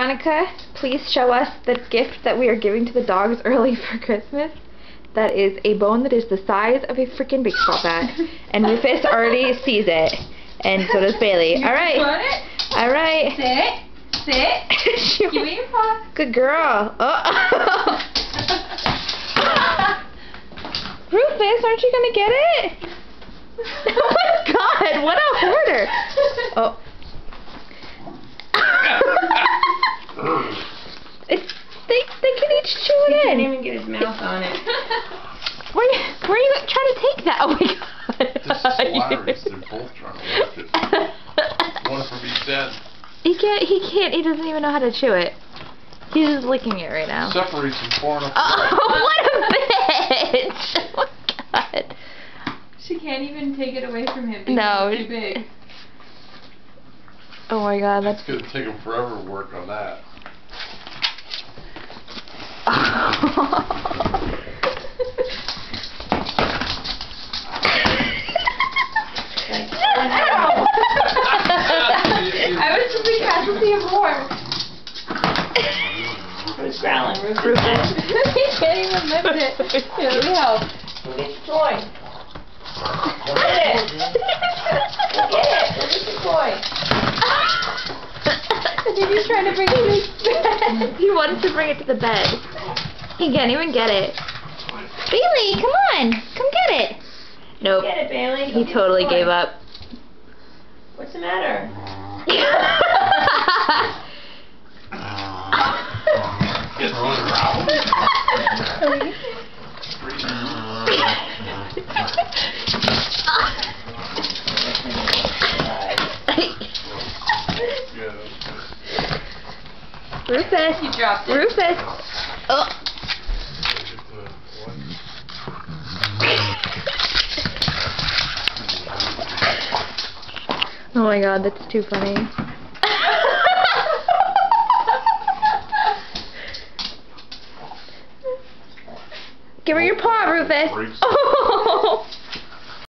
Veronica, please show us the gift that we are giving to the dogs early for Christmas. That is a bone that is the size of a freaking baseball bat. And Rufus already sees it. And so does Bailey. Alright. Alright. Sit. Sit. Give me your paw. Good girl. Oh. Rufus, aren't you going to get it? Oh my god, what a hoarder. Oh. They can each chew it in. He can't even get his mouth on it. Where are you trying to take that? Oh my god. This is hilarious. They're both trying to lift it. One from each end. He can't, he doesn't even know how to chew it. He's just licking it right now. Separates them far enough. Oh, what a bitch! Oh my god. She can't even take it away from him because no. it's too big. Oh my god, that's gonna take him forever to work on that. I was just a casualty of war. Who's growling? Rufus. He can't even lift it. Here, let me help. Go get your toy. Go get it. Go get it. Go get your toy. I think he's trying to bring it to his bed. He wanted to bring it to the bed. He can't even get it. Bailey, come on. Come get it. Nope. Get it, Bailey. He totally gave up. What's the matter? Rufus. He dropped it. Rufus. Oh. Oh my god, that's too funny. Give her your paw, Rufus. Oh.